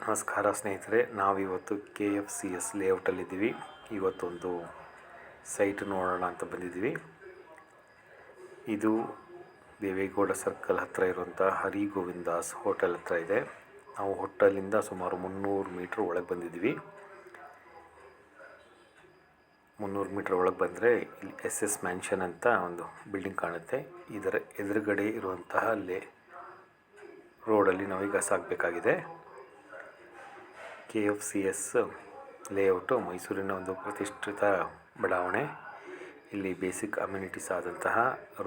ನಮಸ್ಕಾರ ಸ್ನೇಹಿತರೆ, ನಾವಿವತ್ತು KFCS ಲೇಔಟಲ್ಲಿದ್ದೀವಿ. ಇವತ್ತೊಂದು ಸೈಟ್ ನೋಡೋಣ ಅಂತ ಬಂದಿದ್ದೀವಿ. ಇದು ದೇವೇಗೌಡ ಸರ್ಕಲ್ ಹತ್ತಿರ ಇರುವಂಥ ಹರಿ ಗೋವಿಂದಾಸ್ ಹೋಟೆಲ್ ಹತ್ರ ಇದೆ. ನಾವು ಹೋಟೆಲಿಂದ ಸುಮಾರು 300 ಮೀಟ್ರ್ ಒಳಗೆ ಬಂದಿದ್ದೀವಿ. 300 ಮೀಟ್ರ್ ಒಳಗೆ ಬಂದರೆ ಇಲ್ಲಿ SS ಮ್ಯಾನ್ಷನ್ ಅಂತ ಒಂದು ಬಿಲ್ಡಿಂಗ್ ಕಾಣುತ್ತೆ. ಇದರ ಎದುರುಗಡೆ ಇರುವಂತಹ ರೋಡಲ್ಲಿ ನಾವೀಗ ಸಾಗಬೇಕಾಗಿದೆ. KFCS ಲೇಔಟು ಮೈಸೂರಿನ ಒಂದು ಪ್ರತಿಷ್ಠಿತ ಬಡಾವಣೆ. ಇಲ್ಲಿ ಬೇಸಿಕ್ ಅಮ್ಯುನಿಟೀಸ್ ಆದಂತಹ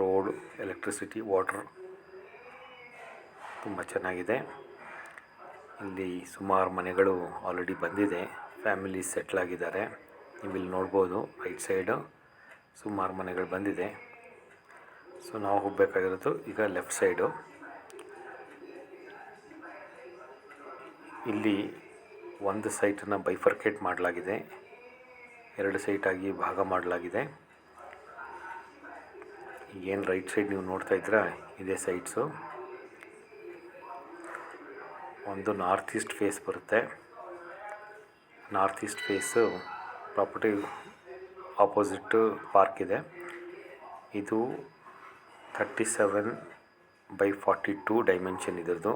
ರೋಡ್, ಎಲೆಕ್ಟ್ರಿಸಿಟಿ, ವಾಟರ್ ತುಂಬ ಚೆನ್ನಾಗಿದೆ. ಇಲ್ಲಿ ಸುಮಾರು ಮನೆಗಳು ಆಲ್ರೆಡಿ ಬಂದಿದೆ. ಫ್ಯಾಮಿಲಿ ಸೆಟ್ಲ್ ಆಗಿದ್ದಾರೆ. ನೀವಿಲ್ಲಿ ನೋಡ್ಬೋದು ರೈಟ್ ಸೈಡು ಸುಮಾರು ಮನೆಗಳು ಬಂದಿದೆ. ಸೊ ನಾವು ಹೋಗಬೇಕಾಗಿರೋದು ಈಗ ಲೆಫ್ಟ್ ಸೈಡು. ಇಲ್ಲಿ ಒಂದು ಸೈಟನ್ನು ಬೈಫರ್ಕೇಟ್ ಮಾಡಲಾಗಿದೆ, 2 ಸೈಟಾಗಿ ಭಾಗ ಮಾಡಲಾಗಿದೆ. ಏನು ರೈಟ್ ಸೈಡ್ ನೀವು ನೋಡ್ತಾ ಇದ್ದೀರಾ, ಇದೇ ಸೈಟ್ಸು. ಒಂದು ನಾರ್ತ್ ಈಸ್ಟ್ ಫೇಸ್ ಬರುತ್ತೆ. North east face property opposite park ಇದೆ. ಇದು 37/42 ಡೈಮೆನ್ಷನ್ ಇದರದು.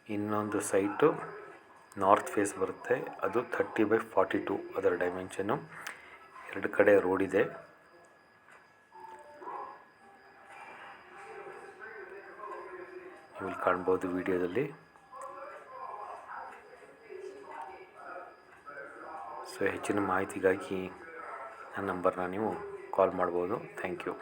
ಇನ್ನೊಂದು ಸೈಟು ನಾರ್ತ್ ಫೇಸ್ ಬರುತ್ತೆ, ಅದು 30/42 ಅದರ ಡೈಮೆನ್ಷನ್ನು. 2 ಕಡೆ ರೋಡ್ ಇದೆ. ನೀವು ಕಾಣ್ಬೋದು ವಿಡಿಯೋದಲ್ಲಿ. ಸೊ ಹೆಚ್ಚಿನ ಮಾಹಿತಿಗಾಗಿ ನನ್ನ ನಂಬರ್ನ ನೀವು ಕಾಲ್ ಮಾಡ್ಬೋದು. Thank you.